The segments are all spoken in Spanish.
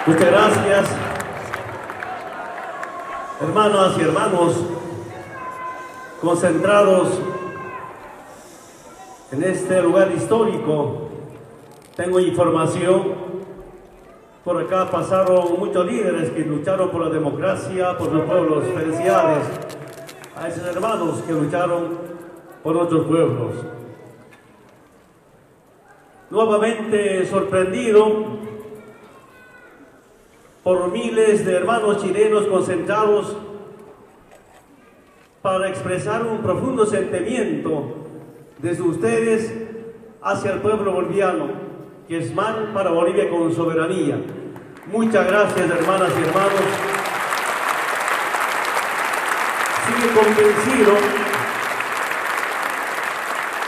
Muchas gracias, hermanas y hermanos concentrados en este lugar histórico. Tengo información, por acá pasaron muchos líderes que lucharon por la democracia, por los pueblos. Felicidades a esos hermanos que lucharon por nuestros pueblos. Nuevamente sorprendido por miles de hermanos chilenos concentrados para expresar un profundo sentimiento desde ustedes hacia el pueblo boliviano, que es mal para Bolivia con soberanía. Muchas gracias, hermanas y hermanos. Sigue convencido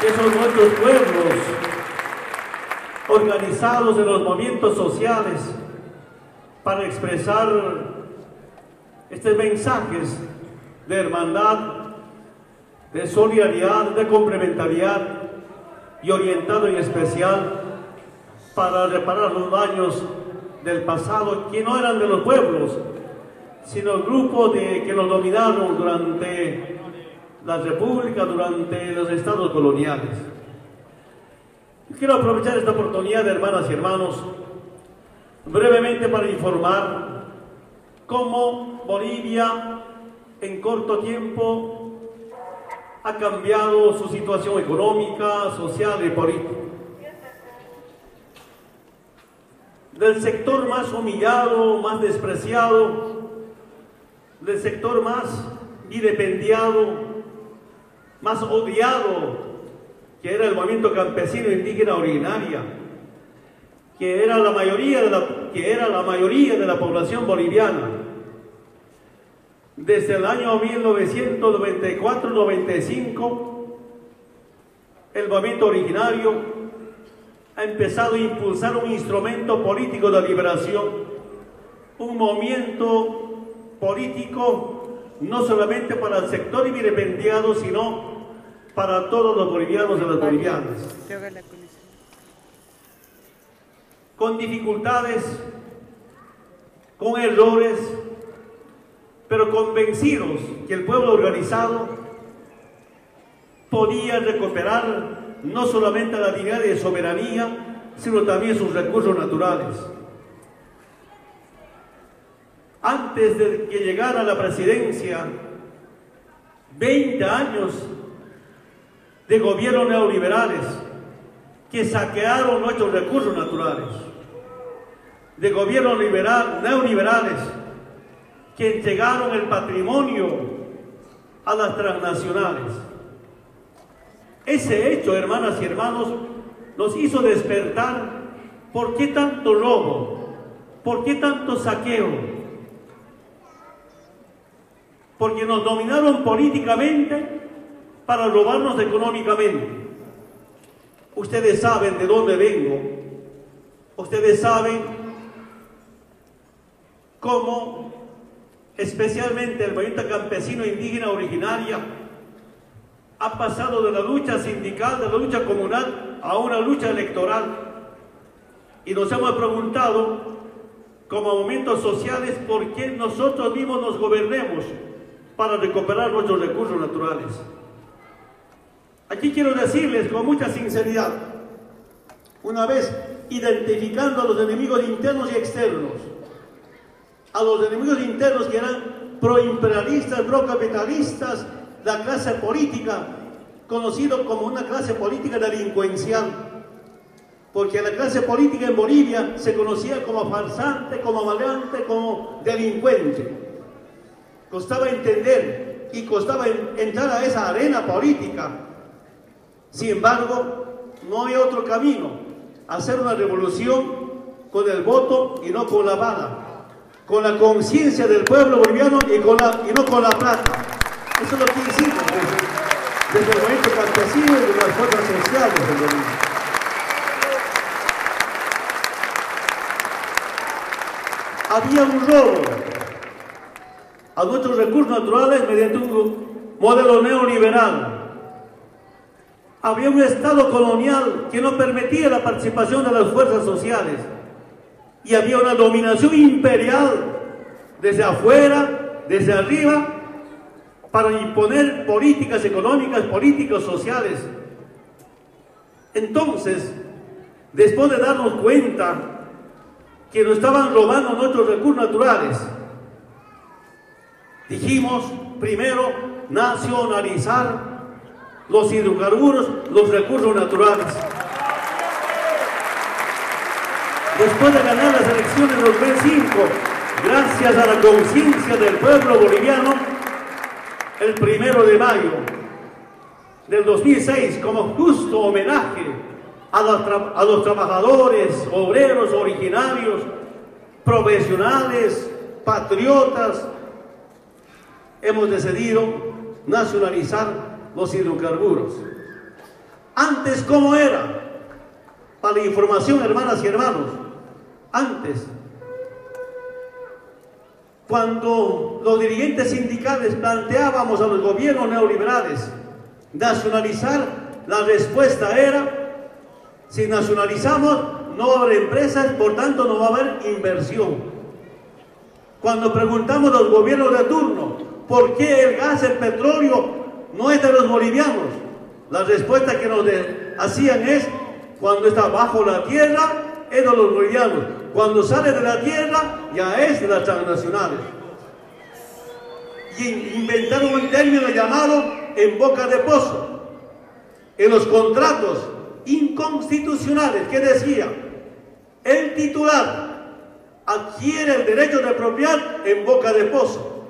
que son nuestros pueblos organizados en los movimientos sociales para expresar estos mensajes de hermandad, de solidaridad, de complementariedad y orientado en especial para reparar los daños del pasado que no eran de los pueblos, sino el grupo que nos dominaron durante la República, durante los estados coloniales. Quiero aprovechar esta oportunidad, hermanas y hermanos, brevemente para informar cómo Bolivia en corto tiempo ha cambiado su situación económica, social y política. Del sector más humillado, más despreciado, del sector más vilipendiado, más odiado, que era el movimiento campesino indígena originaria, que era la mayoría de la población boliviana. Desde el año 1994-95, el movimiento originario ha empezado a impulsar un instrumento político de liberación, un movimiento político no solamente para el sector vilipendiado, sino para todos los bolivianos y las bolivianas. Con dificultades, con errores, pero convencidos que el pueblo organizado podía recuperar no solamente la dignidad de soberanía, sino también sus recursos naturales. Antes de que llegara a la presidencia, 20 años de gobiernos neoliberales que saquearon nuestros recursos naturales, de gobiernos neoliberales que entregaron el patrimonio a las transnacionales. Ese hecho, hermanas y hermanos, nos hizo despertar. ¿Por qué tanto robo? ¿Por qué tanto saqueo? Porque nos dominaron políticamente para robarnos económicamente. Ustedes saben de dónde vengo. Ustedes saben cómo, especialmente el movimiento campesino indígena originaria, ha pasado de la lucha sindical, de la lucha comunal, a una lucha electoral. Y nos hemos preguntado, como movimientos sociales, por qué nosotros mismos nos gobernemos para recuperar nuestros recursos naturales. Aquí quiero decirles con mucha sinceridad, una vez identificando a los enemigos internos y externos, a los enemigos internos que eran proimperialistas, procapitalistas, la clase política, conocido como una clase política delincuencial, porque la clase política en Bolivia se conocía como farsante, como maleante, como delincuente. Costaba entender y costaba entrar a esa arena política. Sin embargo, no hay otro camino: hacer una revolución con el voto y no con la bala, con la conciencia del pueblo boliviano y no con la plata. Eso es lo que hicimos desde el movimiento campesino y de las fuerzas sociales de Bolivia. Había un robo a nuestros recursos naturales mediante un modelo neoliberal. Había un Estado colonial que no permitía la participación de las fuerzas sociales. y había una dominación imperial desde afuera, desde arriba, para imponer políticas económicas, políticas sociales. Entonces, después de darnos cuenta que nos estaban robando nuestros recursos naturales, dijimos, primero, nacionalizar los hidrocarburos, los recursos naturales. Después de ganar las elecciones de 2005, gracias a la conciencia del pueblo boliviano, el 1 de mayo del 2006, como justo homenaje a los trabajadores, obreros, originarios, profesionales, patriotas, hemos decidido nacionalizar los hidrocarburos. Antes, ¿cómo era? Para la información, hermanas y hermanos, antes, cuando los dirigentes sindicales planteábamos a los gobiernos neoliberales nacionalizar, la respuesta era: si nacionalizamos, no va a haber empresas, por tanto no va a haber inversión. Cuando preguntamos a los gobiernos de turno, ¿por qué el gas, el petróleo no es de los bolivianos? La respuesta que nos hacían es: cuando está bajo la tierra, es de los bolivianos. Cuando sale de la tierra, ya es de las transnacionales. Y inventaron un término llamado en boca de pozo. En los contratos inconstitucionales, que decía: el titular adquiere el derecho de apropiar en boca de pozo.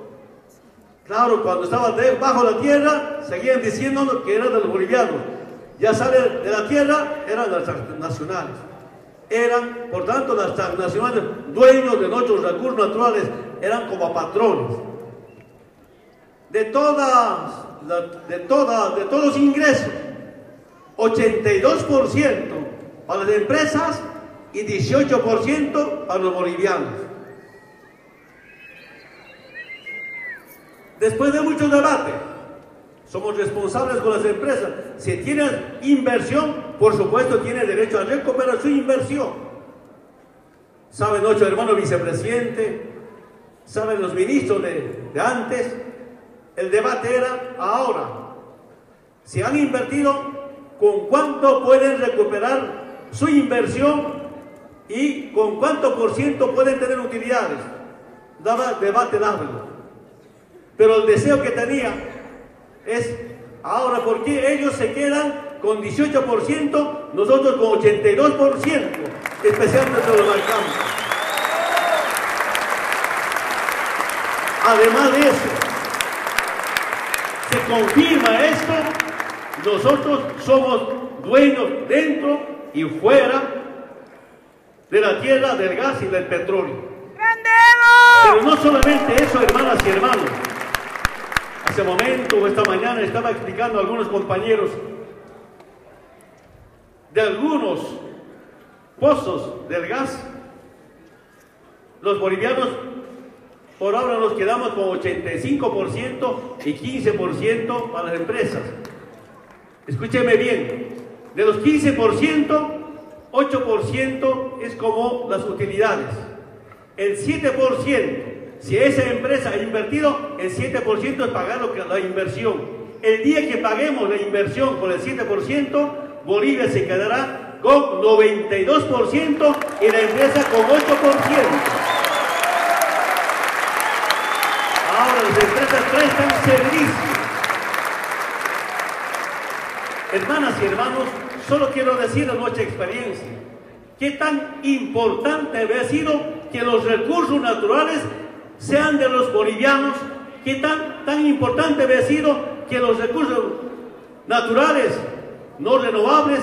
Claro, cuando estaba bajo la tierra, seguían diciendo que era de los bolivianos. Ya sale de la tierra, eran las transnacionales. Eran, por tanto, las transnacionales dueños de nuestros recursos naturales, eran como patrones. De todos los ingresos, 82% para las empresas y 18% para los bolivianos. Después de mucho debate, somos responsables con las empresas. Si tienen inversión, por supuesto tiene derecho a recuperar su inversión. Saben nuestro hermano vicepresidente, saben los ministros de antes, el debate era ahora. Si han invertido, ¿con cuánto pueden recuperar su inversión y con cuánto por ciento pueden tener utilidades? Daba debate largo. Pero el deseo que tenía es: ahora, ¿por qué ellos se quedan con 18%, nosotros con 82%, especialmente los marcados? Además de eso, se confirma esto: nosotros somos dueños dentro y fuera de la tierra, del gas y del petróleo. Pero no solamente eso, hermanas y hermanos. Hace momento o esta mañana estaba explicando a algunos compañeros de algunos pozos del gas. Los bolivianos por ahora nos quedamos con 85% y 15% para las empresas. Escúcheme bien, de los 15%, 8% es como las utilidades. El 7%, si esa empresa ha invertido, el 7% es pagar la inversión. El día que paguemos la inversión con el 7%, Bolivia se quedará con 92% y la empresa con 8%. Ahora las empresas prestan servicios. Hermanas y hermanos, solo quiero decir en nuestra experiencia qué tan importante había sido que los recursos naturales sean de los bolivianos, qué tan importante había sido que los recursos naturales no renovables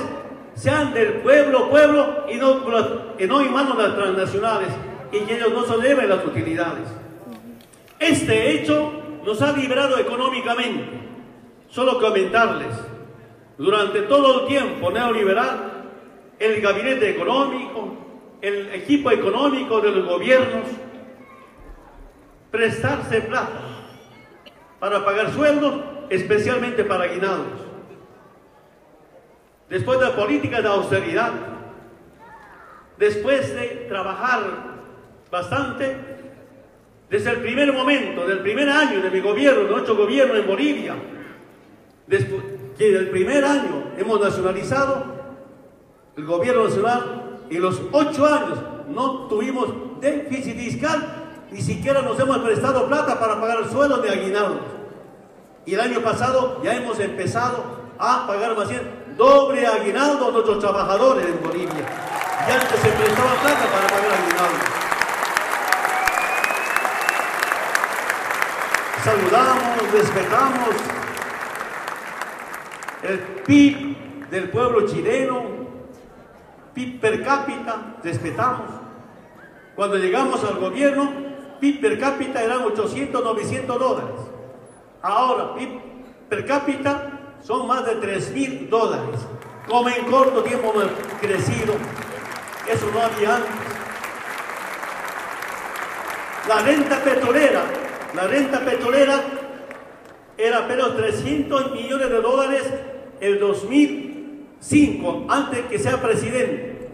sean del pueblo y no en manos de las transnacionales, y que ellos no se lleven las utilidades. Este hecho nos ha librado económicamente. Solo comentarles, durante todo el tiempo neoliberal, el gabinete económico, el equipo económico de los gobiernos, prestarse plata para pagar sueldos, especialmente para aguinaldos. Después de políticas de austeridad, después de trabajar bastante, desde el primer momento, del primer año de mi gobierno, de nuestro gobierno en Bolivia, después que del primer año hemos nacionalizado el gobierno nacional, y los 8 años no tuvimos déficit fiscal, ni siquiera nos hemos prestado plata para pagar el sueldo de aguinaldos. Y el año pasado ya hemos empezado a pagar más bien doble aguinaldo a nuestros trabajadores en Bolivia. Y antes se prestaba plata para pagar aguinaldos. Saludamos, respetamos el PIB del pueblo chileno, PIB per cápita, respetamos. Cuando llegamos al gobierno, PIB per cápita eran 800, 900 dólares. Ahora, PIB per cápita son más de 3.000 dólares. Como en corto tiempo hemos crecido, eso no había antes. La renta petrolera era apenas 300 millones de dólares el 2005, antes que sea presidente.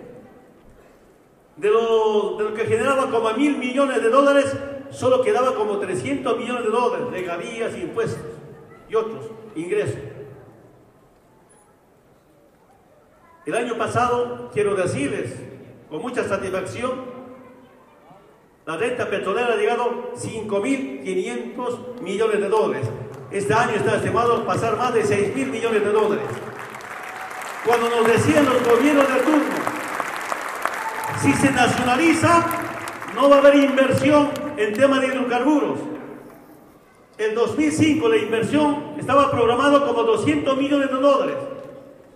De lo que generaba como 1.000 millones de dólares, solo quedaba como 300 millones de dólares, regalías, impuestos y otros ingresos. El año pasado, quiero decirles, con mucha satisfacción, la renta petrolera ha llegado a 5.500 millones de dólares. Este año está estimado a pasar más de 6.000 millones de dólares. Cuando nos decían los gobiernos de turno, si se nacionaliza, no va a haber inversión en tema de hidrocarburos. En 2005 la inversión estaba programada como 200 millones de dólares.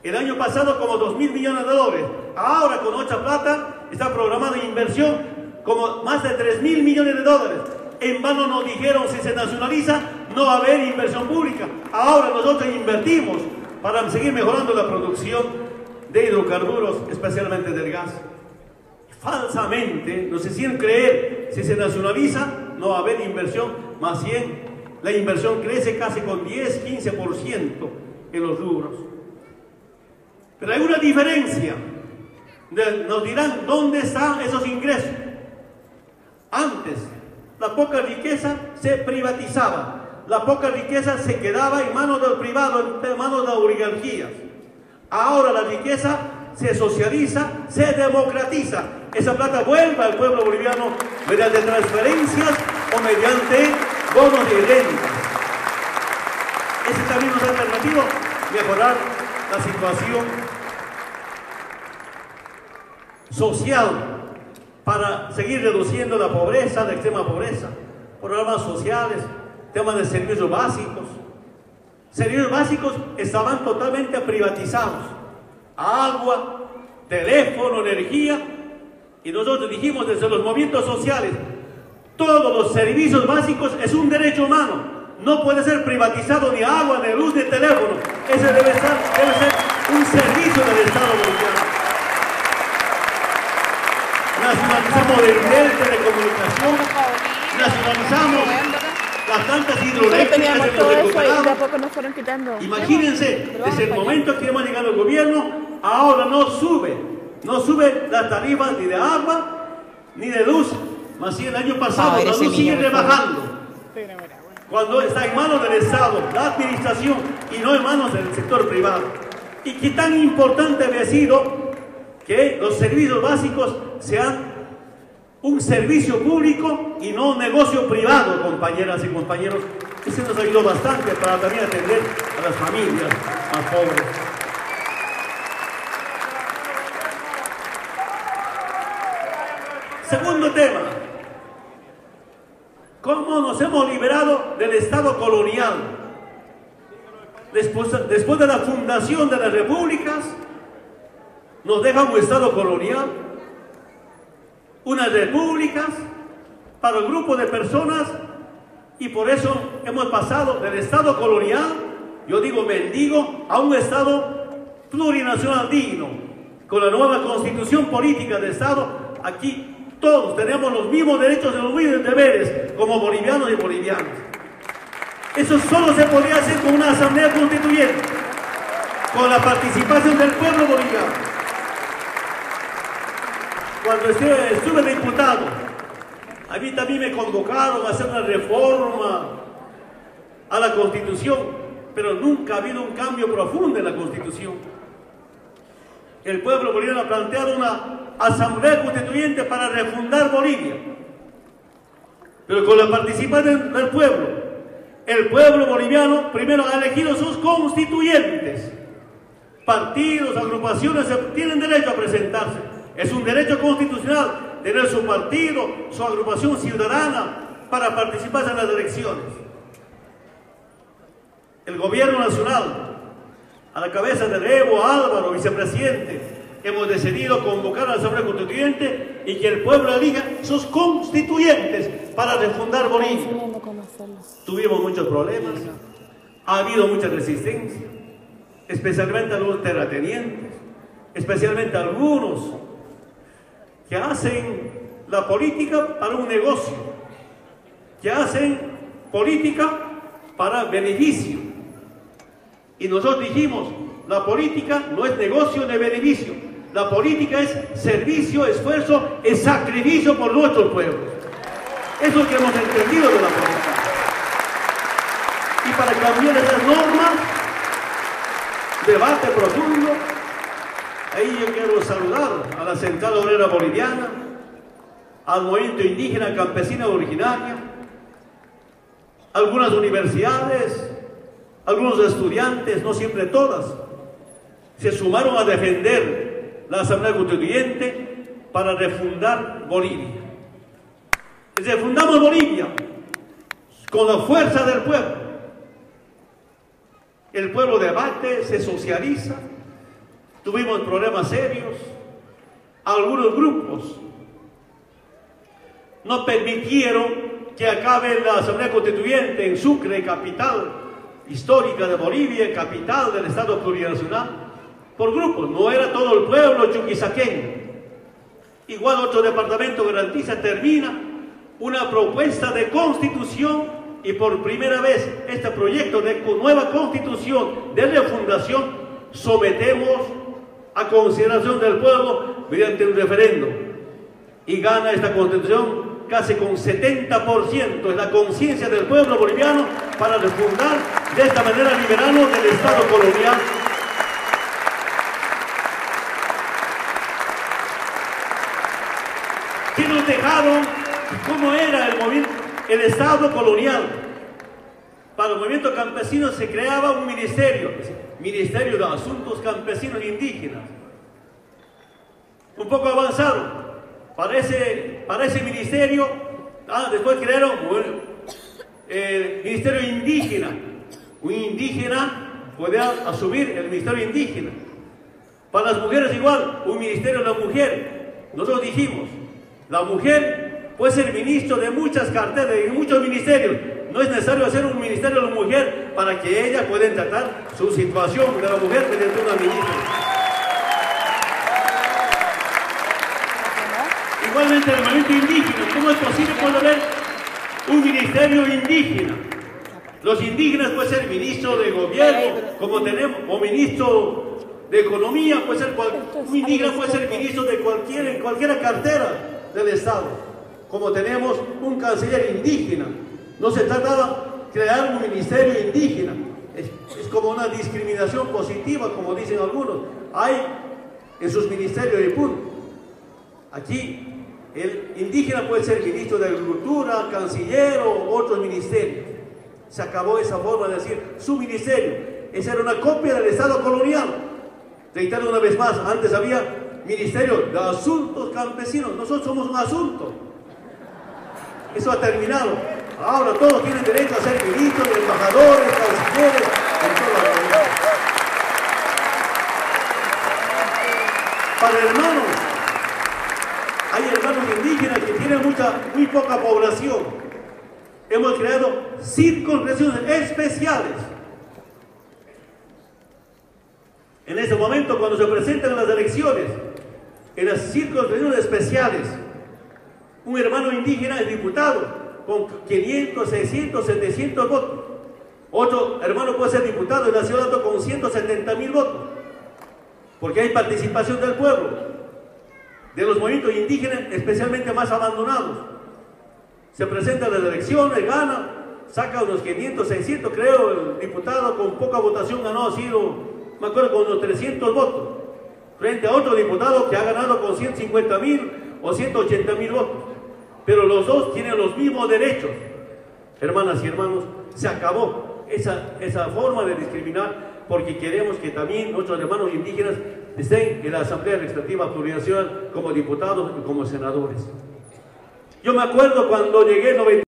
El año pasado como 2.000 millones de dólares. Ahora con nuestra plata está programada inversión como más de 3.000 millones de dólares. En vano nos dijeron, si se nacionaliza, no va a haber inversión pública. Ahora nosotros invertimos para seguir mejorando la producción de hidrocarburos, especialmente del gas. Falsamente nos hicieron creer, si se nacionaliza, no va a haber inversión, más bien la inversión crece casi con 10-15% en los rubros. Pero hay una diferencia. Nos dirán, ¿dónde están esos ingresos? Antes, la poca riqueza se privatizaba, la poca riqueza se quedaba en manos del privado, en manos de las oligarquías. Ahora la riqueza se socializa, se democratiza. Esa plata vuelve al pueblo boliviano mediante transferencias o mediante bonos de rentas. Ese camino es alternativo, mejorar la situación social para seguir reduciendo la pobreza, la extrema pobreza, programas sociales, temas de servicios básicos. Servicios básicos estaban totalmente privatizados. Agua, teléfono, energía. Y nosotros dijimos desde los movimientos sociales, todos los servicios básicos es un derecho humano. No puede ser privatizado ni agua, ni luz, ni teléfono. Ese debe ser un servicio del Estado boliviano. Nacionalizamos el nivel de telecomunicación, nacionalizamos las plantas hidroeléctricas que hemos recuperado. De a poco nos fueron quitando. Imagínense, desde el momento que hemos llegado al gobierno, ahora no sube las tarifas ni de agua ni de luz. Más bien el año pasado la luz sigue rebajando. Cuando está en manos del Estado, la administración, y no en manos del sector privado. Y qué tan importante había sido que los servicios básicos sean un servicio público y no un negocio privado, compañeras y compañeros. Eso nos ayudó bastante para también atender a las familias más pobres. Segundo tema, ¿cómo nos hemos liberado del Estado colonial? Después de la fundación de las repúblicas, nos deja un Estado colonial, unas repúblicas para un grupo de personas, y por eso hemos pasado del Estado colonial, yo digo mendigo, a un Estado plurinacional digno. Con la nueva constitución política del Estado, aquí todos tenemos los mismos derechos y los mismos deberes como bolivianos y bolivianas. Eso solo se podría hacer con una asamblea constituyente, con la participación del pueblo boliviano. cuando estuve diputado, a mí también me convocaron a hacer una reforma a la Constitución, pero nunca ha habido un cambio profundo en la Constitución. El pueblo boliviano ha planteado una asamblea constituyente para refundar Bolivia, pero con la participación del pueblo. El pueblo boliviano primero ha elegido sus constituyentes. Partidos, agrupaciones tienen derecho a presentarse. Es un derecho constitucional tener su partido, su agrupación ciudadana para participar en las elecciones. El gobierno nacional, a la cabeza de Evo Álvaro, vicepresidente, hemos decidido convocar a la Asamblea Constituyente y que el pueblo elija sus constituyentes para refundar Bolivia. Tuvimos muchos problemas, ha habido mucha resistencia, especialmente a los terratenientes, especialmente a algunos que hacen la política para un negocio, que hacen política para beneficio. Y nosotros dijimos, la política no es negocio ni beneficio, la política es servicio, esfuerzo, es sacrificio por nuestro pueblo. Eso es lo que hemos entendido de la política. Y para cambiar esas normas, debate profundo, ahí yo quiero saludar a la Central Obrera Boliviana, al movimiento indígena campesina originaria, algunas universidades, algunos estudiantes, no siempre todas, se sumaron a defender la Asamblea Constituyente para refundar Bolivia. Refundamos Bolivia con la fuerza del pueblo. El pueblo debate, se socializa, tuvimos problemas serios, algunos grupos no permitieron que acabe la Asamblea Constituyente en Sucre, capital histórica de Bolivia, capital del Estado plurinacional, por grupos, no era todo el pueblo chuquisaqueño. Igual otro departamento garantiza, termina una propuesta de constitución y por primera vez este proyecto de nueva constitución de refundación sometemos a consideración del pueblo mediante un referendo y gana esta constitución casi con 70%, es la conciencia del pueblo boliviano para refundar de esta manera liberarnos del Estado colonial. ¿Qué nos dejaron? ¿Cómo era el Estado colonial? Para el movimiento campesino se creaba un ministerio, Ministerio de Asuntos Campesinos e Indígenas. Un poco avanzaron. Para ese ministerio, después crearon el Ministerio Indígena. Un indígena puede asumir el Ministerio Indígena. Para las mujeres igual, un Ministerio de la Mujer. Nosotros dijimos, la mujer puede ser ministro de muchas carteras, de muchos ministerios. No es necesario hacer un Ministerio de la Mujer para que ella pueda tratar su situación de la mujer mediante una ministra. Igualmente el movimiento indígena, ¿cómo es posible poder haber un ministerio indígena? Los indígenas pueden ser ministro de gobierno, como tenemos, o ministro de economía, puede ser un indígena puede ser ministro de cualquier cartera del Estado, como tenemos un canciller indígena. No se trata de crear un ministerio indígena, es como una discriminación positiva, como dicen algunos. Hay en sus ministerios de punto. Aquí el indígena puede ser ministro de Agricultura, canciller o otros ministerios. Se acabó esa forma de decir su ministerio. Esa era una copia del Estado colonial. Reitero una vez más, antes había Ministerio de Asuntos Campesinos. Nosotros somos un asunto. Eso ha terminado. Ahora todos tienen derecho a ser ministros, embajadores, cancilleres, en toda la comunidad. Para hermanos, hay hermanos indígenas que tienen muy poca población. Hemos creado circunscripciones especiales. En ese momento, cuando se presentan las elecciones, en las circunscripciones especiales, un hermano indígena es diputado con 500, 600, 700 votos. Otro hermano puede ser diputado en la ciudad con 170.000 votos, porque hay participación del pueblo. de los movimientos indígenas, especialmente más abandonados. Se presenta las elecciones, gana, saca unos 500, 600, creo, el diputado con poca votación ganó, ha sido, me acuerdo, con unos 300 votos, frente a otro diputado que ha ganado con 150.000 o 180.000 votos. Pero los dos tienen los mismos derechos. Hermanas y hermanos, se acabó esa forma de discriminar, porque queremos que también nuestros hermanos indígenas estén en la Asamblea Legislativa Plurinacional como diputados y como senadores. Yo me acuerdo cuando llegué en